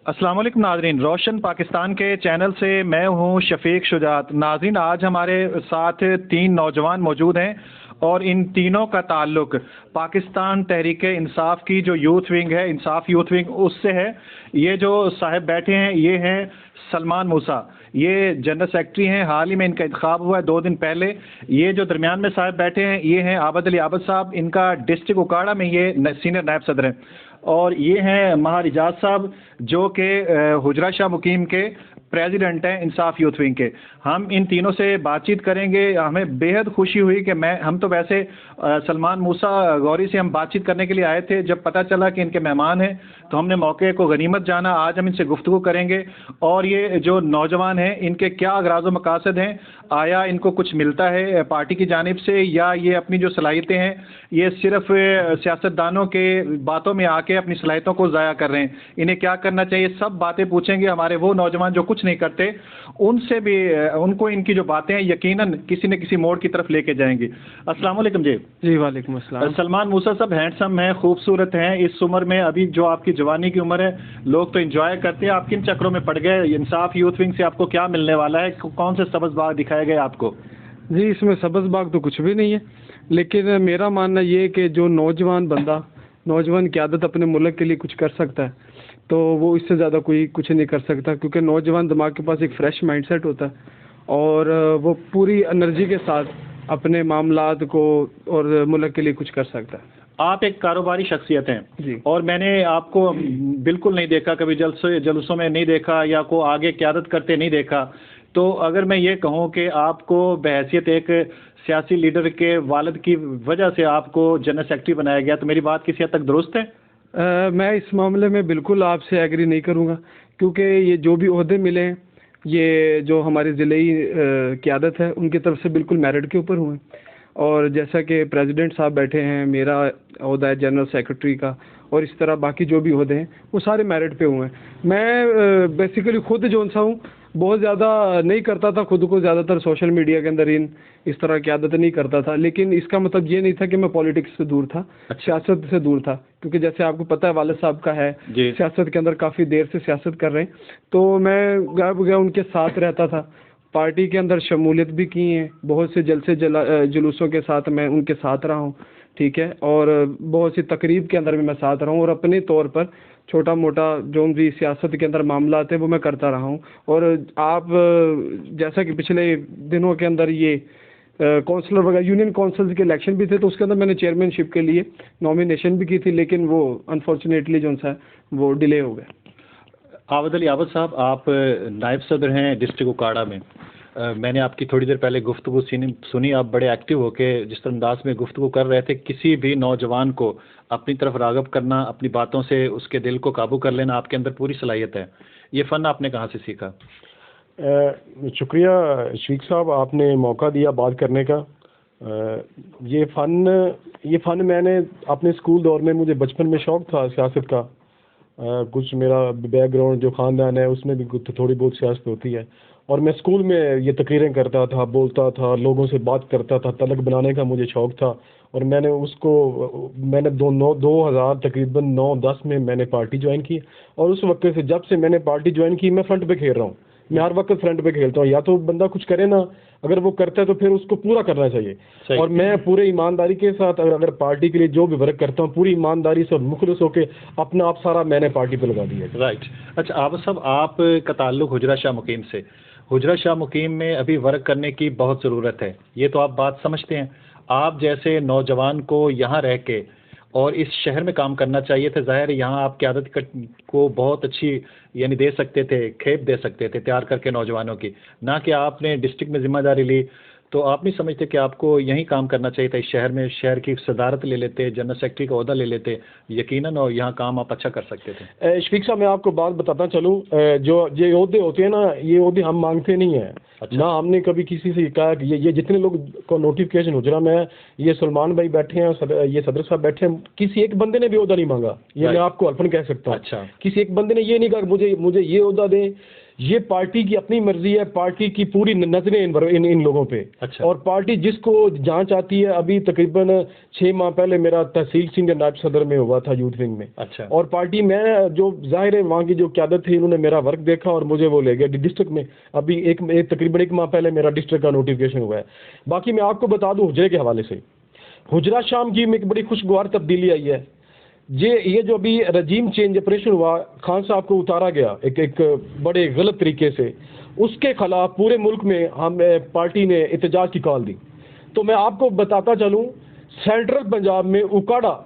السلام علیکم ناظرین، روشن پاکستان کے چینل سے میں ہوں شفیق شجاعت۔ ناظرین، آج ہمارے ساتھ 3 نوجوان موجود ہیں اور ان تینوں کا تعلق پاکستان تحریک انصاف کی جو یوتھ ونگ ہے، انصاف یوتھ ونگ، اس سے ہے۔ یہ جو صاحب بیٹھے ہیں یہ ہیں سلمان موسیٰ، یہ جنرل سیکرٹری ہیں، حال ہی میں ان کا انتخاب ہوا ہے 2 دن پہلے۔ یہ جو درمیان میں صاحب بیٹھے ہیں یہ ہیں عابد علی عابد صاحب، ان کا ڈسٹرکٹ اکاڑا میں یہ سینئر نائب صدر ہیں۔ اور یہ ہیں مہر اعجاز صاحب جو کہ حجرہ شاہ مقیم کے پریزیڈنٹ ہیں انصاف یوتھ ونگ کے۔ ہم ان تینوں سے بات چیت کریں گے۔ ہمیں بےحد خوشی ہوئی کہ ہم تو ویسے سلمان موسیٰ غوری سے ہم بات چیت کرنے کے لیے آئے تھے، جب پتہ چلا کہ ان کے مہمان ہیں تو ہم نے موقع کو غنیمت جانا۔ آج ہم ان سے گفتگو کریں گے اور یہ جو نوجوان ہیں ان کے کیا اغراض و مقاصد ہیں، آیا ان کو کچھ ملتا ہے پارٹی کی جانب سے یا یہ اپنی جو صلاحیتیں ہیں یہ صرف سیاستدانوں کے باتوں میں آ کے اپنی صلاحیتوں کو ضائع کر رہے ہیں، انہیں کیا کرنا چاہیے، سب باتیں پوچھیں گے۔ ہمارے وہ نوجوان جو کچھ نہیں کرتے ان سے بھی ان کو ان کی جو باتیں ہیں یقیناً کسی نہ کسی موڑ کی طرف لے کے جائیں گی۔ السلام علیکم جی۔ جی وعلیکم السلام۔ سلمان موسیٰ صاحب ہینڈسم ہیں، خوبصورت ہیں، اس عمر میں ابھی جو آپ کی جوانی کی عمر ہے لوگ تو انجوائے کرتے ہیں، آپ کن چکروں میں پڑ گئے؟ انصاف یوتھ ونگ سے آپ کو کیا ملنے والا ہے؟ کون سے سبز باغ دکھائے گئے آپ کو؟ جی اس میں سبز باغ تو کچھ بھی نہیں ہے، لیکن میرا ماننا یہ ہے کہ جو نوجوان بندہ نوجوان قیادت اپنے ملک کے لیے کچھ کر سکتا ہے تو وہ اس سے زیادہ کوئی کچھ نہیں کر سکتا، کیونکہ نوجوان دماغ کے پاس ایک فریش مائنڈ سیٹ ہوتا ہے اور وہ پوری انرجی کے ساتھ اپنے معاملات کو اور ملک کے لیے کچھ کر سکتا ہے۔ آپ ایک کاروباری شخصیت ہیں جی، اور میں نے آپ کو بالکل نہیں دیکھا، کبھی جلسوں میں نہیں دیکھا یا کو آگے قیادت کرتے نہیں دیکھا، تو اگر میں یہ کہوں کہ آپ کو بحیثیت ایک سیاسی لیڈر کے والد کی وجہ سے آپ کو جنرل سیکرٹری بنایا گیا، تو میری بات کسی حد تک درست ہے؟ میں اس معاملے میں بالکل آپ سے ایگری نہیں کروں گا، کیونکہ یہ جو بھی عہدے ملے ہیں یہ جو ہماری ضلعی قیادت ہے ان کی طرف سے بالکل میرٹ کے اوپر ہوئے ہیں، اور جیسا کہ پریزیڈنٹ صاحب بیٹھے ہیں، میرا عہدہ ہے جنرل سیکرٹری کا، اور اس طرح باقی جو بھی عہدے ہیں وہ سارے میرٹ پہ ہوئے ہیں۔ میں بیسیکلی خود جو سا ہوں بہت زیادہ نہیں کرتا تھا، خود کو زیادہ تر سوشل میڈیا کے اندر اس طرح قیادت نہیں کرتا تھا، لیکن اس کا مطلب یہ نہیں تھا کہ میں پالیٹکس سے دور تھا، سیاست سے دور تھا، کیونکہ جیسے آپ کو پتہ ہے والد صاحب کا ہے سیاست کے اندر کافی دیر سے سیاست کر رہے ہیں، تو میں گیا ان کے ساتھ رہتا تھا، پارٹی کے اندر شمولیت بھی کی ہیں، بہت سے جلسے جلوسوں کے ساتھ میں ان کے ساتھ رہا ہوں، ٹھیک ہے، اور بہت سی تقریب کے اندر بھی میں ساتھ رہا ہوں، اور اپنے طور پر چھوٹا موٹا جو بھی سیاست کے اندر معاملات ہیں وہ میں کرتا رہا ہوں۔ اور آپ جیسا کہ پچھلے دنوں کے اندر یہ کونسلر وغیرہ یونین کونسلز کے الیکشن بھی تھے تو اس کے اندر میں نے چیئرمین شپ کے لیے نامینیشن بھی کی تھی، لیکن وہ انفارچونیٹلی جو ہے وہ ڈیلے ہو گئے۔ عابد علی عابد صاحب، آپ نائب صدر ہیں ڈسٹرکٹ اکاڑا میں، میں نے آپ کی تھوڑی دیر پہلے گفتگو سنی، آپ بڑے ایکٹیو ہو کے جس طرح انداز میں گفتگو کر رہے تھے، کسی بھی نوجوان کو اپنی طرف راغب کرنا، اپنی باتوں سے اس کے دل کو قابو کر لینا آپ کے اندر پوری صلاحیت ہے، یہ فن آپ نے کہاں سے سیکھا؟ شکریہ شفیق صاحب، آپ نے موقع دیا بات کرنے کا۔ یہ فن میں نے اپنے اسکول دور میں، مجھے بچپن میں شوق تھا سیاست کا، کچھ میرا بیک گراؤنڈ جو خاندان ہے اس میں بھی تھوڑی بہت سیاست ہوتی ہے، اور میں اسکول میں یہ تقریریں کرتا تھا، بولتا تھا، لوگوں سے بات کرتا تھا، تلق بنانے کا مجھے شوق تھا، اور میں نے 2000 تقریباً 9-10 میں نے پارٹی جوائن کی، اور اس وقت سے جب سے میں نے پارٹی جوائن کی میں فرنٹ پہ کھیل رہا ہوں، میں ہر وقت فرنٹ پہ کھیلتا ہوں، یا تو بندہ کچھ کرے نا، اگر وہ کرتا ہے تو پھر اس کو پورا کرنا چاہیے، اور میں پورے ایمانداری کے ساتھ اگر پارٹی کے لیے جو بھی ورک کرتا ہوں پوری ایمانداری سے اور مخلص ہو کے اپنا آپ سارا میں نے پارٹی پہ لگا دیا۔ رائٹ، اچھا عابد صاحب، آپ کا تعلق حجرہ شاہ مقیم سے، حجرہ شاہ مقیم میں ابھی ورک کرنے کی بہت ضرورت ہے، یہ تو آپ بات سمجھتے ہیں، آپ جیسے نوجوان کو یہاں رہ کے اور اس شہر میں کام کرنا چاہیے تھے، ظاہر ہے یہاں آپ قیادت کو بہت اچھی یعنی دے سکتے تھے، کھیپ دے سکتے تھے تیار کر کے نوجوانوں کی، نہ کہ آپ نے ڈسٹرکٹ میں ذمہ داری لی، تو آپ نہیں سمجھتے کہ آپ کو یہیں کام کرنا چاہیے تھا، اس شہر میں شہر کی صدارت لے لیتے، جنرل سیکرٹری کا عہدہ لے لیتے یقیناً، اور یہاں کام آپ اچھا کر سکتے تھے؟ شفیق صاحب میں آپ کو بات بتاتا چلوں، جو یہ عہدے ہوتے ہیں نا، یہ عہدے ہم مانگتے نہیں ہیں، نہ ہم نے کبھی کسی سے کہا کہ یہ جتنے لوگ کو نوٹیفکیشن حجرہ میں ہے، یہ سلمان بھائی بیٹھے ہیں، یہ صدر صاحب بیٹھے ہیں، کسی ایک بندے نے بھی عہدہ نہیں مانگا، یہ میں آپ کو الفن کہہ سکتا ہوں، کسی ایک بندے نے یہ نہیں کہا کہ مجھے یہ عہدہ دیں یہ پارٹی کی اپنی مرضی ہے, پارٹی کی پوری نظریں ان لوگوں پہ. اچھا. اور پارٹی جس کو جہاں چاہتی ہے. ابھی تقریباً 6 ماہ پہلے میرا تحصیل سینئر نائب صدر میں ہوا تھا یوتھ ونگ میں. اچھا. اور پارٹی میں جو ظاہر ہے وہاں کی جو قیادت تھی انہوں نے میرا ورک دیکھا اور مجھے وہ لے گیا ڈسٹرکٹ میں. ابھی تقریباً 1 ماہ پہلے میرا ڈسٹرکٹ کا نوٹیفکیشن ہوا ہے. باقی میں آپ کو بتا دوں حجرے کے حوالے سے, حجرہ شام کی میں ایک بڑی خوشگوار تبدیلی آئی ہے. یہ جو ابھی رجیم چینج آپریشن ہوا, خان صاحب کو اتارا گیا ایک بڑے غلط طریقے سے, اس کے خلاف پورے ملک میں ہم پارٹی نے احتجاج کی کال دی. تو میں آپ کو بتاتا چلوں, سینٹرل پنجاب میں اکاڑا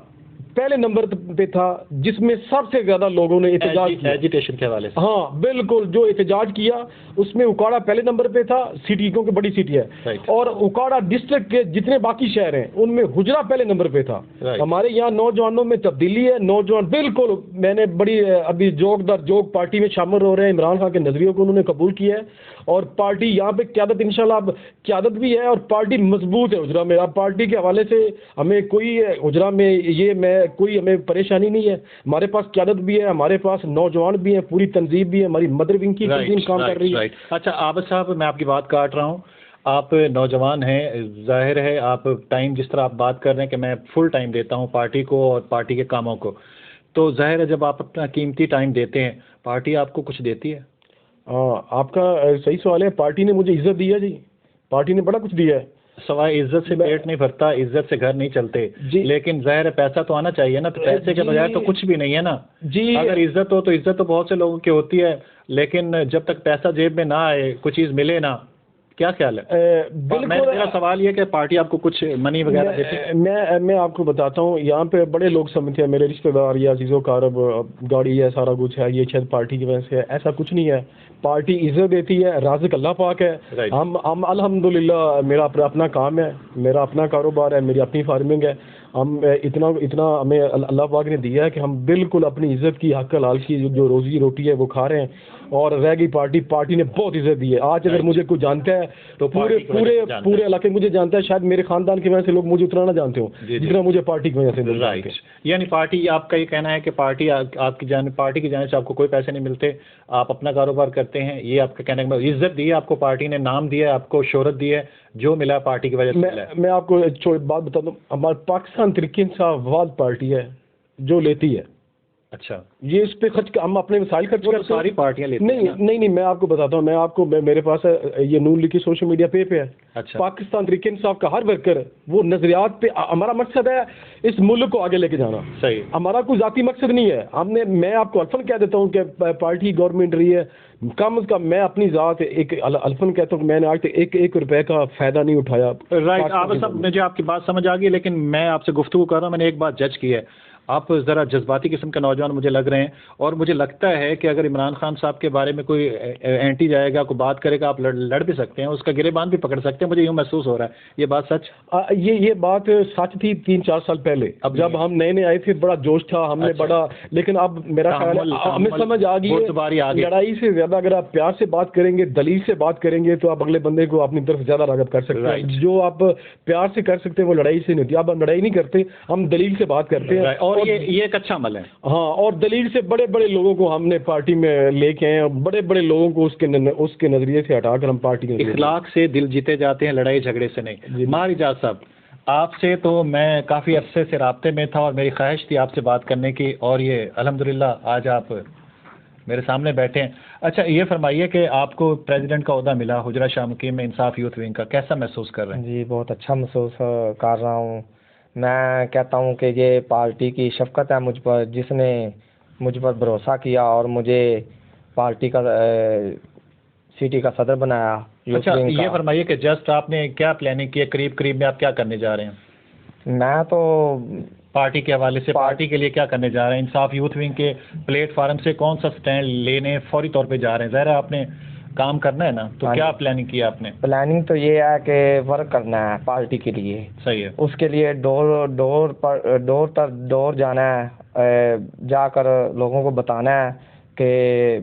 پہلے نمبر پہ تھا جس میں سب سے زیادہ لوگوں نے احتجاج کیا ایجیٹیشن کے حوالے سے. ہاں بالکل, جو احتجاج کیا اس میں اکاڑا پہلے نمبر پہ تھا سٹی, کیونکہ بڑی سٹی ہے. اور اکاڑا ڈسٹرکٹ کے جتنے باقی شہر ہیں ان میں حجرہ پہلے نمبر پہ تھا. ہمارے یہاں نوجوانوں میں تبدیلی ہے. نوجوان بالکل, میں نے بڑی ابھی جوک در جوک پارٹی میں شامل ہو رہے ہیں. عمران خان کے نظریوں کو انہوں نے قبول کیا ہے اور پارٹی یہاں پہ قیادت انشاءاللہ اب قیادت بھی ہے اور پارٹی مضبوط ہے حجرہ میں. اب پارٹی کے حوالے سے ہمیں کوئی حجرہ میں کوئی ہمیں پریشانی نہیں ہے. ہمارے پاس قیادت بھی ہے, ہمارے پاس نوجوان بھی ہیں, پوری تنظیم بھی ہے, ہماری مدر ونگ کی تنظیم کام کر رہی ہے. اچھا عابد صاحب, میں آپ کی بات کاٹ رہا ہوں. آپ نوجوان ہیں, ظاہر ہے آپ ٹائم جس طرح آپ بات کر رہے ہیں کہ میں فل ٹائم دیتا ہوں پارٹی کو اور پارٹی کے کاموں کو, تو ظاہر ہے جب آپ اپنا قیمتی ٹائم دیتے ہیں پارٹی آپ کو کچھ دیتی ہے؟ آپ کا صحیح سوال ہے. پارٹی نے مجھے عزت دی ہے جی, پارٹی نے بڑا کچھ دیا ہے. سوائے عزت سے پیٹ نہیں بھرتا, عزت سے گھر نہیں چلتے جی. لیکن ظاہر ہے پیسہ تو آنا چاہیے نا, تو پیسے کے بغیر تو کچھ بھی نہیں ہے نا جی. اگر عزت ہو تو عزت تو بہت سے لوگوں کی ہوتی ہے, لیکن جب تک پیسہ جیب میں نہ آئے, کوئی چیز ملے نا, کیا خیال ہے؟ بالکل, میرا سوال یہ کہ پارٹی آپ کو کچھ منی وغیرہ دیتی ہے؟ میں آپ کو بتاتا ہوں, یہاں پہ بڑے لوگ سمجھتے ہیں میرے رشتہ دار یا عزیز و اقارب, گاڑی ہے, سارا کچھ ہے, یہ شاید پارٹی کی وجہ سے ہے. ایسا کچھ نہیں ہے. پارٹی عزت دیتی ہے, رازق اللہ پاک ہے. ہم الحمدللہ, میرا اپنا کام ہے, میرا اپنا کاروبار ہے, میری اپنی فارمنگ ہے. ہم اتنا ہمیں اللہ پاک نے دیا ہے کہ ہم بالکل اپنی عزت کی, حق حلال کی جو روزی روٹی ہے وہ کھا رہے ہیں. اور رہ گئی پارٹی نے بہت عزت دی ہے. آج اگر مجھے کوئی جانتا ہے تو پورے علاقے مجھے جانتا ہے. شاید میرے خاندان کی وجہ سے لوگ مجھے اتنا نہ جانتے ہوں جتنا مجھے پارٹی کی وجہ سے لوگ جانتے ہیں. یعنی پارٹی, آپ کا یہ کہنا ہے کہ پارٹی آپ کی پارٹی کی جانب سے آپ کو کوئی پیسے نہیں ملتے, آپ اپنا کاروبار کرتے ہیں, یہ آپ کا کہنے کا عزت دی ہے آپ کو پارٹی نے, نام دیا ہے آپ کو, شہرت دی ہے, جو ملا پارٹی کی وجہ سے ملا ہے. میں آپ کو بات بتا دوں, ہمارا پاکستان تحریک انصاف واد پارٹی ہے جو لیتی ہے. اچھا, یہ اس پہ خرچ, ہم اپنے وسائل خرچ کرتے ہیں. ساری پارٹیاں لیتی ہیں. نہیں, میں آپ کو بتاتا ہوں. میرے پاس ہے یہ نون لیگ کی سوشل میڈیا پہ ہے. اچھا, پاکستان تحریک انصاف کا ہر ورکر وہ نظریات پہ, ہمارا مقصد ہے اس ملک کو آگے لے کے جانا. صحیح, ہمارا کوئی ذاتی مقصد نہیں ہے. میں آپ کو الفن کہہ دیتا ہوں کہ پارٹی گورنمنٹ رہی ہے, کم از کم میں اپنی ذات ایک الفن کہتا ہوں کہ میں نے آج تک ایک روپے کا فائدہ نہیں اٹھایا. رائٹ, آپ سب مجھے آپ کی بات سمجھ آ گئی, لیکن میں آپ سے گفتگو کر رہا ہوں. میں نے ایک بات جج کی ہے, آپ ذرا جذباتی قسم کا نوجوان مجھے لگ رہے ہیں, اور مجھے لگتا ہے کہ اگر عمران خان صاحب کے بارے میں کوئی اینٹی جائے گا, کوئی بات کرے گا, آپ لڑ بھی سکتے ہیں, اس کا گریبان بھی پکڑ سکتے ہیں. مجھے یوں محسوس ہو رہا ہے, یہ بات سچ؟ یہ بات سچ تھی 3-4 سال پہلے, اب جب ہم نئے آئے تھے بڑا جوش تھا, ہم نے بڑا, لیکن اب میرا خیال ہے ہمیں سمجھ آ گئی ہے, لڑائی سے زیادہ اگر آپ پیار سے بات کریں گے, دلیل سے بات کریں گے, تو آپ اگلے بندے کو اپنی طرف زیادہ راغب کر سکتے ہیں. جو آپ پیار سے کر سکتے ہیں وہ لڑائی سے نہیں ہوتی. اب ہم لڑائی نہیں کرتے, ہم دلیل سے بات کرتے ہیں, اور یہ ایک اچھا عمل ہے. ہاں, اور دلیل سے بڑے لوگوں کو ہم نے پارٹی میں لے کے آئے, بڑے لوگوں کو اس کے نظریے سے ہٹا کر ہم پارٹی میں اخلاق سے دل جیتے جاتے ہیں, لڑائی جھگڑے سے نہیں. مار اجاز صاحب, آپ سے تو میں کافی عرصے سے رابطے میں تھا اور میری خواہش تھی آپ سے بات کرنے کی, اور یہ الحمدللہ آج آپ میرے سامنے بیٹھے ہیں. اچھا, یہ فرمائیے کہ آپ کو پریزیڈنٹ کا عہدہ ملا حجرہ شاہ مقیم میں انصاف یوتھ ونگ کا, کیسا محسوس کر رہے ہیں؟ جی بہت اچھا محسوس کر رہا ہوں. میں کہتا ہوں کہ یہ پارٹی کی شفقت ہے مجھ پر, جس نے مجھ پر بھروسہ کیا اور مجھے پارٹی کا سٹی کا صدر بنایا. اچھا, یہ فرمائیے کہ جسٹ آپ نے کیا پلاننگ کی ہے, قریب میں آپ کیا کرنے جا رہے ہیں؟ میں تو پارٹی کے حوالے سے, پارٹی کے لیے کیا کرنے جا رہے ہیں؟ انصاف یوتھ ونگ کے پلیٹ فارم سے کون سا سٹینڈ لینے فوری طور پہ جا رہے ہیں؟ ظاہر ہے آپ نے کام کرنا ہے نا, تو کیا پلاننگ کیا آپ نے؟ پلاننگ تو یہ ہے کہ ورک کرنا ہے پارٹی کے لیے. صحیح ہے. اس کے لیے ڈور جانا ہے, جا کر لوگوں کو بتانا ہے کہ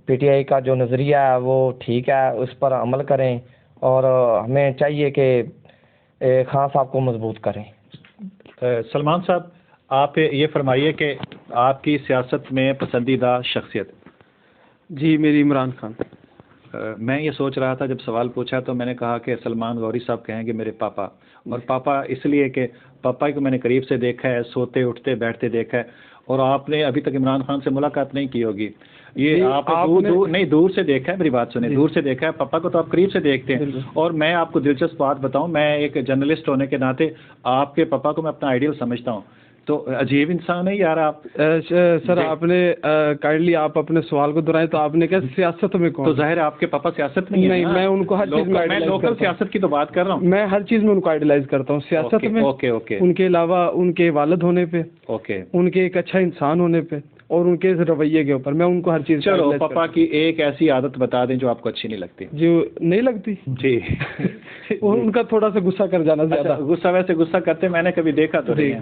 پی ٹی آئی کا جو نظریہ ہے وہ ٹھیک ہے, اس پر عمل کریں, اور ہمیں چاہیے کہ خان صاحب کو مضبوط کریں. سلمان صاحب, آپ یہ فرمائیے کہ آپ کی سیاست میں پسندیدہ شخصیت؟ جی میری عمران خان. میں یہ سوچ رہا تھا جب سوال پوچھا تو میں نے کہا کہ سلمان غوری صاحب کہیں گے میرے پاپا، اور پاپا اس لیے کہ پاپا کو میں نے قریب سے دیکھا ہے، سوتے اٹھتے بیٹھتے دیکھا ہے، اور آپ نے ابھی تک عمران خان سے ملاقات نہیں کی ہوگی. یہ آپ نہیں دور سے دیکھا ہے، میری بات سنیں، دور سے دیکھا ہے. پاپا کو تو آپ قریب سے دیکھتے ہیں. اور میں آپ کو دلچسپ بات بتاؤں، میں ایک جرنلسٹ ہونے کے ناطے آپ کے پاپا کو میں اپنا آئیڈیل سمجھتا ہوں. تو عجیب انسان ہے یار آپ. سر آپ نے کائنڈلی آپ اپنے سوال کو دہرائیں تو آپ نے کہا سیاست میں کون؟ تو ظاہر ہے آپ کے پاپا سیاست نہیں ہے. نہیں، میں ان کو ہر چیز میں لوکل سیاست کی تو بات کر رہا ہوں. میں ہر چیز میں ان کو آئیڈیلائز کرتا ہوں، سیاست میں، اوکے ان کے علاوہ ان کے والد ہونے پہ، اوکے، ان کے ایک اچھا انسان ہونے پہ، اور ان کے رویے کے اوپر میں ان کو ہر چیز. چلو پاپا کی ایک ایسی عادت بتا دیں جو آپ کو اچھی نہیں لگتی. جو نہیں لگتی جی ان کا تھوڑا سا غصہ کر جانا زیادہ. غصہ ویسے غصہ کرتے میں نے کبھی دیکھا تو نہیں ہے.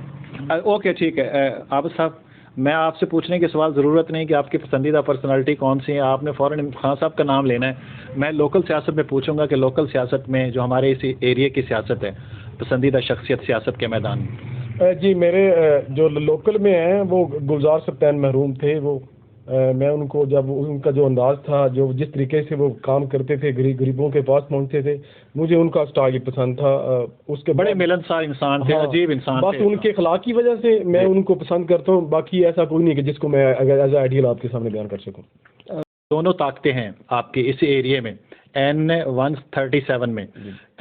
اوکے ٹھیک ہے. عابد صاحب میں آپ سے پوچھنے کی سوال ضرورت نہیں کہ آپ کی پسندیدہ پرسنالٹی کون سی ہے، آپ نے فوراً خان صاحب کا نام لینا ہے. میں لوکل سیاست میں پوچھوں گا کہ لوکل سیاست میں جو ہمارے اس ایریے کی سیاست ہے، پسندیدہ شخصیت سیاست کے میدان میں. جی میرے جو لوکل میں ہیں وہ گلزار سبطین محروم تھے. وہ میں ان کو جب ان کا جو انداز تھا، جو جس طریقے سے وہ کام کرتے تھے، غریبوں کے پاس پہنچتے تھے، مجھے ان کا سٹائل پسند تھا. اس کے بڑے ملنسار انسان تھے، عجیب انسان بس ان کے اخلاق کی وجہ سے میں ان کو پسند کرتا ہوں. باقی ایسا کوئی نہیں کہ جس کو میں ایز اے آئیڈیل آپ کے سامنے بیان کر سکوں. دونوں طاقتیں ہیں آپ کے اس ایریے میں N137 میں.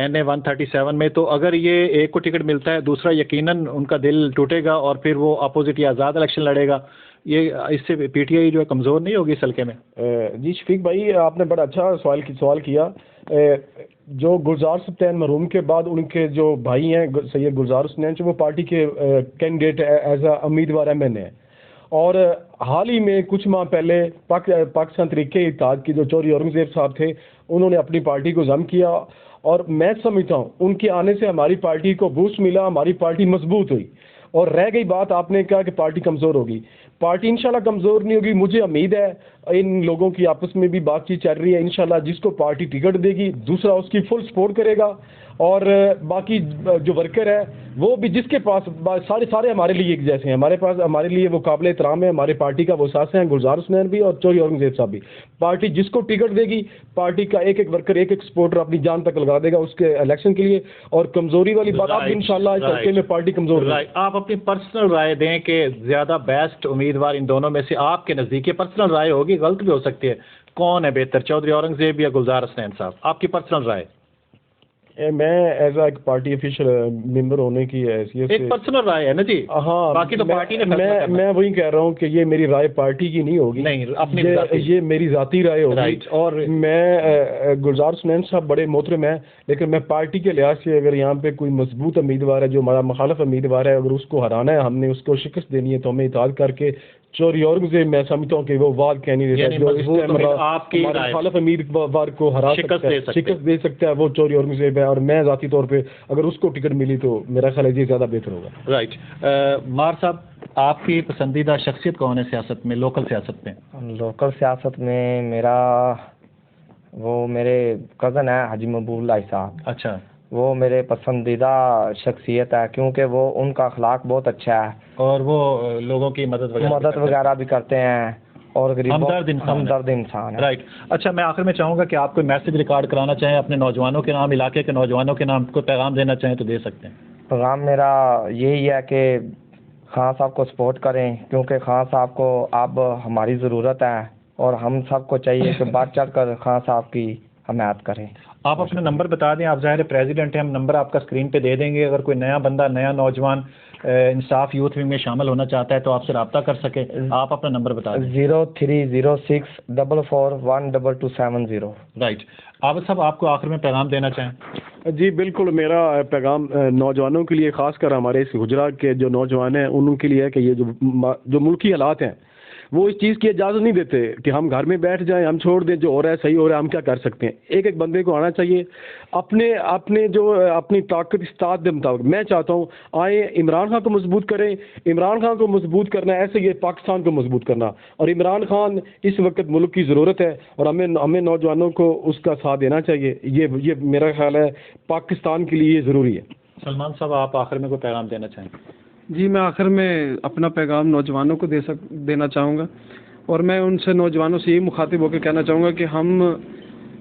N137 میں تو اگر یہ ایک کو ٹکٹ ملتا ہے، دوسرا یقیناً ان کا دل ٹوٹے گا اور پھر وہ اپوزٹ یا آزاد الیکشن لڑے گا. یہ اس سے پی ٹی آئی جو ہے کمزور نہیں ہوگی اس حلقے میں؟ جی شفیق بھائی آپ نے بڑا اچھا سوال کیا. جو گلزار سبطین محروم کے بعد ان کے جو بھائی ہیں سید گلزار حسنین، وہ پارٹی کے کینڈیڈیٹ ایز اے امیدوار ایم این اے، اور حال ہی میں کچھ ماہ پہلے پاکستان تحریک اتحاد کے جو چودھری اورنگزیب صاحب تھے، انہوں نے اپنی پارٹی کو ضم کیا، اور میں سمجھتا ہوں ان کے آنے سے ہماری پارٹی کو بوسٹ ملا، ہماری پارٹی مضبوط ہوئی. اور رہ گئی بات آپ نے کہا کہ پارٹی کمزور ہوگی، پارٹی انشاءاللہ کمزور نہیں ہوگی. مجھے امید ہے ان لوگوں کی آپس میں بھی بات چیت چل رہی ہے، انشاءاللہ جس کو پارٹی ٹکٹ دے گی دوسرا اس کی فل سپورٹ کرے گا. اور باقی جو ورکر ہے وہ بھی جس کے پاس سارے ہمارے لیے ایک جیسے ہیں، ہمارے لیے وہ قابل احترام ہے. ہمارے پارٹی کا وہ ساس ہیں گلزار حسنین بھی اور چودھری اورنگزیب صاحب بھی. پارٹی جس کو ٹکٹ دے گی، پارٹی کا ایک ایک ورکر ایک ایک سپورٹر اپنی جان تک لگا دے گا اس کے الیکشن کے لیے. اور کمزوری والی بات آپ انشاءاللہ اس حلقے میں پارٹی کمزور ہے. آپ اپنی پرسنل رائے دیں کہ زیادہ بیسٹ امیدوار ان دونوں میں سے آپ کے نزدیک، یہ پرسنل رائے ہوگی، غلط بھی ہو سکتی ہے، کون ہے بہتر، چودھری اورنگزیب یا گلزار حسنین صاحب؟ آپ کی پرسنل رائے. میں ایز اے پارٹی افیشل ممبر ہونے کی حیثیت سے ایک پرسنل رائے ہے نا جی. ہاں باقی تو پارٹی نے میں وہی کہہ رہا ہوں کہ یہ میری رائے پارٹی کی نہیں ہوگی، نہیں اپنی یہ میری ذاتی رائے ہوگی. اور میں گلزار حسنین صاحب بڑے محترم ہیں، لیکن میں پارٹی کے لحاظ سے اگر یہاں پہ کوئی مضبوط امیدوار ہے جو ہمارا مخالف امیدوار ہے، اگر اس کو ہرانا ہے، ہم نے اس کو شکست دینی ہے، تو ہمیں اطاعت کر کے چودھری اورنگزیب میں سمجھتا ہوں کہ وہ واد کینڈیڈیٹ ہے جو اس آپ کی مخالف امیدوار کو ہرا سکتا ہے، شکست دے سکتا ہے، وہ چودھری اورنگزیب ہے. اور میں ذاتی طور پہ اگر اس کو ٹکٹ ملی تو میرا خیال ہے یہ زیادہ بہتر ہوگا. رائٹ. مار صاحب آپ کی پسندیدہ شخصیت کون ہے سیاست میں، لوکل سیاست میں؟ لوکل سیاست میں وہ میرے کزن ہے حاجی محبوب اللہ صاحب. اچھا. وہ میرے پسندیدہ شخصیت ہے کیونکہ وہ ان کا اخلاق بہت اچھا ہے اور وہ لوگوں کی مدد وغیرہ بھی کرتے ہیں اور ہمدرد انسان ہے. رائٹ. اچھا میں آخر میں چاہوں گا کہ آپ کوئی میسج ریکارڈ کرانا چاہیں اپنے نوجوانوں کے نام، علاقے کے نوجوانوں کے نام، کوئی پیغام دینا چاہیں تو دے سکتے ہیں. پیغام میرا یہی ہے کہ خان صاحب کو سپورٹ کریں، کیونکہ خان صاحب کو اب ہماری ضرورت ہے اور ہم سب کو چاہیے کہ بڑھ چڑھ کر خان صاحب کی حمایت کریں. آپ اپنا نمبر بتا دیں. آپ ظاہر پریزیڈنٹ ہیں، ہم نمبر آپ کا اسکرین پہ دے دیں گے. اگر کوئی نیا بندہ، نیا نوجوان انصاف یوتھ ونگ میں شامل ہونا چاہتا ہے تو آپ سے رابطہ کر سکے. آپ اپنا نمبر بتا دیں. 0306441270. رائٹ. عابد صاحب آپ کو آخر میں پیغام دینا چاہیں؟ جی بالکل، میرا پیغام نوجوانوں کے لیے، خاص کر ہمارے اس گجرات کے جو نوجوان ہیں ان کے لیے ہے کہ یہ جو ملکی حالات ہیں وہ اس چیز کی اجازت نہیں دیتے کہ ہم گھر میں بیٹھ جائیں، ہم چھوڑ دیں جو ہو رہا ہے صحیح ہو رہا ہے، ہم کیا کر سکتے ہیں. ایک ایک بندے کو آنا چاہیے اپنی طاقت استطاعت کے مطابق. میں چاہتا ہوں آئیں عمران خان کو مضبوط کریں. عمران خان کو مضبوط کرنا ایسے یہ پاکستان کو مضبوط کرنا، اور عمران خان اس وقت ملک کی ضرورت ہے اور ہمیں نوجوانوں کو اس کا ساتھ دینا چاہیے. یہ میرا خیال ہے پاکستان کے لیے ضروری ہے. سلمان صاحب آپ آخر میں کوئی پیغام دینا چاہیں؟ جی میں آخر میں اپنا پیغام نوجوانوں کو دینا چاہوں گا. اور میں ان سے نوجوانوں سے یہی مخاطب ہو کے کہنا چاہوں گا کہ ہم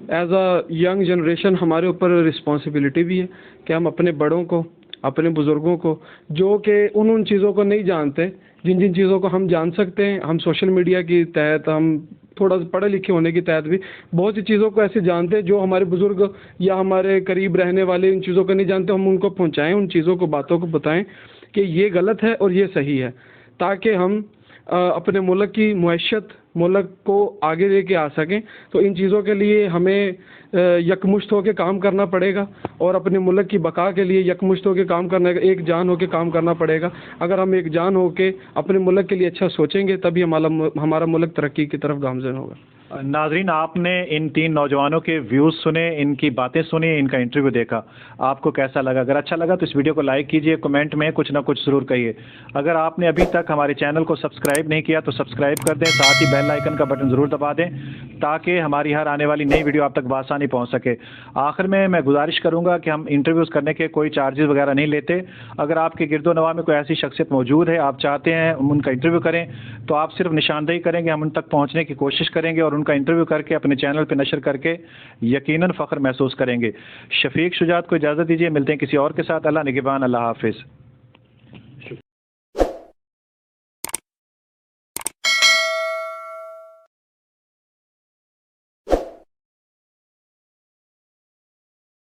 ایز اے ینگ جنریشن ہمارے اوپر رسپانسبلٹی بھی ہے کہ ہم اپنے بڑوں کو، اپنے بزرگوں کو، جو کہ ان چیزوں کو نہیں جانتے جن چیزوں کو ہم جان سکتے ہیں، ہم سوشل میڈیا کی تحت، ہم تھوڑا پڑھے لکھے ہونے کی تحت بھی بہت سی چیزوں کو ایسے جانتے ہیں جو ہمارے بزرگ یا ہمارے قریب رہنے والے ان چیزوں کو نہیں جانتے، ہم ان کو پہنچائیں، ان چیزوں کو، باتوں کو بتائیں کہ یہ غلط ہے اور یہ صحیح ہے، تاکہ ہم اپنے ملک کی معیشت، ملک کو آگے لے کے آ سکیں۔ تو ان چیزوں کے لیے ہمیں یکمشت ہو کے کام کرنا پڑے گا، اور اپنے ملک کی بقا کے لیے یکمشت ہو کے کام کرنا، ایک جان ہو کے کام کرنا پڑے گا۔ اگر ہم ایک جان ہو کے اپنے ملک کے لیے اچھا سوچیں گے تبھی ہمارا ملک ترقی کی طرف گامزن ہوگا۔ ناظرین، آپ نے ان 3 نوجوانوں کے ویوز سنے، ان کی باتیں سنی، ان کا انٹرویو دیکھا، آپ کو کیسا لگا؟ اگر اچھا لگا تو اس ویڈیو کو لائک کیجئے، کمنٹ میں کچھ نہ کچھ ضرور کہیے۔ اگر آپ نے ابھی تک ہمارے چینل کو سبسکرائب نہیں کیا تو سبسکرائب کر دیں، ساتھ ہی بیل آئیکن کا بٹن ضرور دبا دیں تاکہ ہماری ہر آنے والی نئی ویڈیو آپ تک بآسانی پہنچ سکے۔ آخر میں گزارش کروں گا کہ ہم انٹرویوز کرنے کے کوئی چارجز وغیرہ نہیں لیتے۔ اگر آپ کے گرد و نواح میں کوئی ایسی شخصیت موجود ہے، آپ چاہتے ہیں ہم ان کا انٹرویو کریں، تو آپ صرف نشاندہی کریں گے، ہم ان تک پہنچنے کی کوشش کریں گے اور ان کا انٹرویو کر کے اپنے چینل پہ نشر کر کے یقیناً فخر محسوس کریں گے۔ شفیق شجاعت کو اجازت دیجیے، ملتے ہیں کسی اور کے ساتھ۔ اللہ نگہبان، اللہ حافظ۔